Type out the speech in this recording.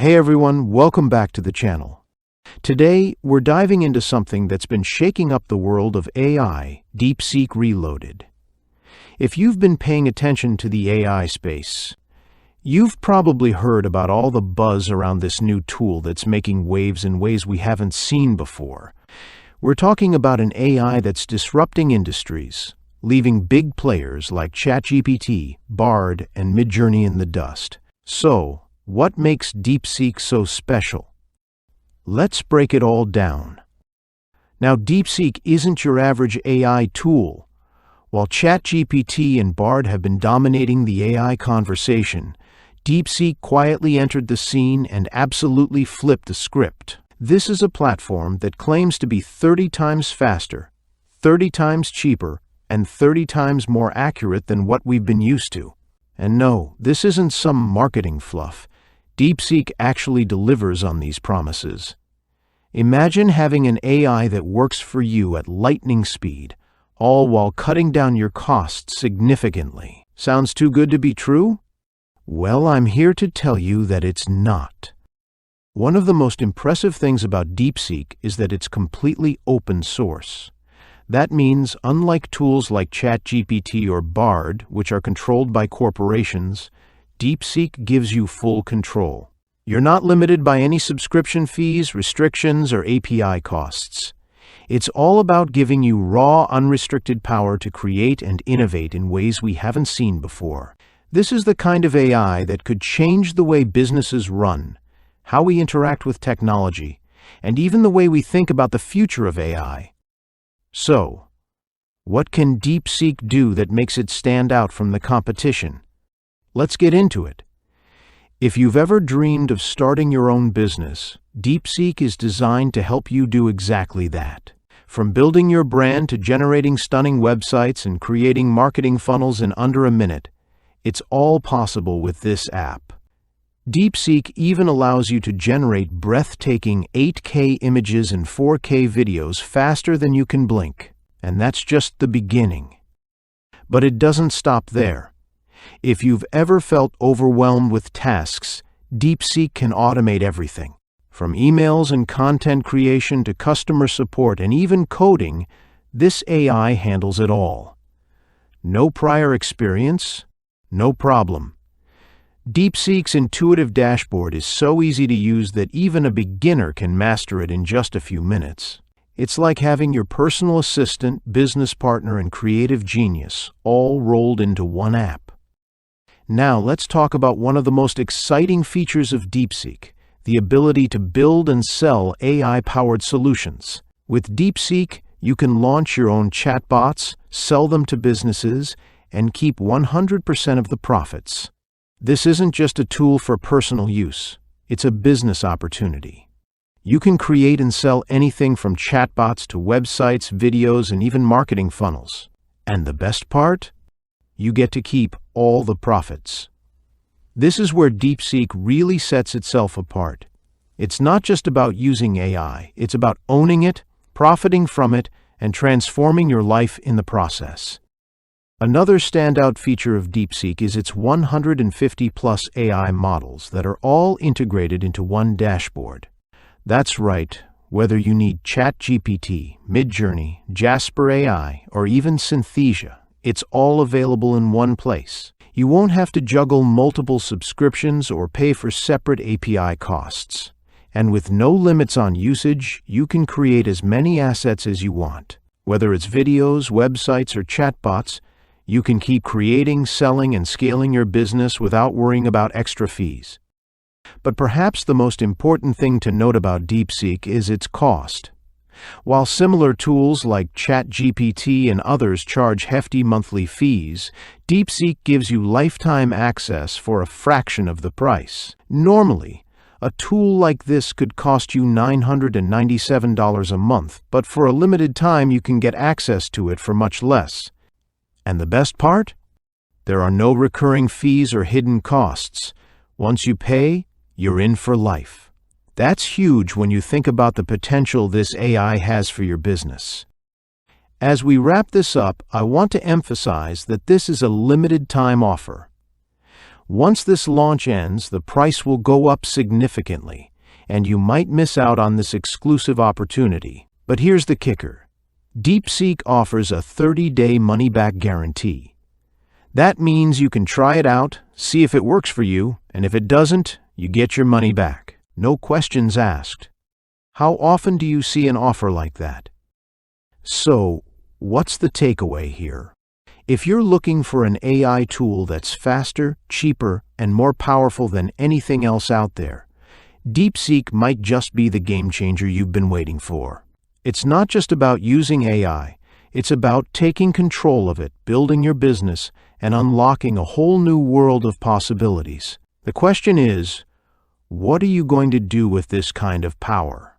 Hey everyone, welcome back to the channel. Today, we're diving into something that's been shaking up the world of AI, DeepSeek Reloaded. If you've been paying attention to the AI space, you've probably heard about all the buzz around this new tool that's making waves in ways we haven't seen before. We're talking about an AI that's disrupting industries, leaving big players like ChatGPT, Bard, and MidJourney in the dust. So, what makes DeepSeek so special? Let's break it all down. Now, DeepSeek isn't your average AI tool. While ChatGPT and Bard have been dominating the AI conversation, DeepSeek quietly entered the scene and absolutely flipped the script. This is a platform that claims to be 30 times faster, 30 times cheaper, and 30 times more accurate than what we've been used to. And no, this isn't some marketing fluff. DeepSeek actually delivers on these promises. Imagine having an AI that works for you at lightning speed, all while cutting down your costs significantly. Sounds too good to be true? Well, I'm here to tell you that it's not. One of the most impressive things about DeepSeek is that it's completely open source. That means, unlike tools like ChatGPT or Bard, which are controlled by corporations, DeepSeek gives you full control. You're not limited by any subscription fees, restrictions, or API costs. It's all about giving you raw, unrestricted power to create and innovate in ways we haven't seen before. This is the kind of AI that could change the way businesses run, how we interact with technology, and even the way we think about the future of AI. So, what can DeepSeek do that makes it stand out from the competition? Let's get into it. If you've ever dreamed of starting your own business, DeepSeek is designed to help you do exactly that. From building your brand to generating stunning websites and creating marketing funnels in under a minute, it's all possible with this app. DeepSeek even allows you to generate breathtaking 8K images and 4K videos faster than you can blink. And that's just the beginning. But it doesn't stop there. If you've ever felt overwhelmed with tasks, DeepSeek can automate everything. From emails and content creation to customer support and even coding, this AI handles it all. No prior experience? No problem. DeepSeek's intuitive dashboard is so easy to use that even a beginner can master it in just a few minutes. It's like having your personal assistant, business partner, and creative genius all rolled into one app. Now let's talk about one of the most exciting features of DeepSeek, the ability to build and sell AI-powered solutions. With DeepSeek, you can launch your own chatbots, sell them to businesses, and keep 100% of the profits. This isn't just a tool for personal use, it's a business opportunity. You can create and sell anything from chatbots to websites, videos, and even marketing funnels. And the best part? You get to keep all the profits. This is where DeepSeek really sets itself apart. It's not just about using AI, it's about owning it, profiting from it, and transforming your life in the process. Another standout feature of DeepSeek is its 150-plus AI models that are all integrated into one dashboard. That's right, whether you need ChatGPT, MidJourney, Jasper AI, or even Synthesia, it's all available in one place. You won't have to juggle multiple subscriptions or pay for separate API costs. And with no limits on usage, you can create as many assets as you want. Whether it's videos, websites, or chatbots, you can keep creating, selling, and scaling your business without worrying about extra fees. But perhaps the most important thing to note about DeepSeek is its cost. While similar tools like ChatGPT and others charge hefty monthly fees, DeepSeek gives you lifetime access for a fraction of the price. Normally, a tool like this could cost you $997 a month, but for a limited time you can get access to it for much less. And the best part? There are no recurring fees or hidden costs. Once you pay, you're in for life. That's huge when you think about the potential this AI has for your business. As we wrap this up, I want to emphasize that this is a limited time offer. Once this launch ends, the price will go up significantly, and you might miss out on this exclusive opportunity. But here's the kicker. DeepSeek offers a 30-day money-back guarantee. That means you can try it out, see if it works for you, and if it doesn't, you get your money back. No questions asked. How often do you see an offer like that? So, what's the takeaway here? If you're looking for an AI tool that's faster, cheaper, and more powerful than anything else out there, DeepSeek might just be the game changer you've been waiting for. It's not just about using AI, it's about taking control of it, building your business, and unlocking a whole new world of possibilities. The question is, what are you going to do with this kind of power?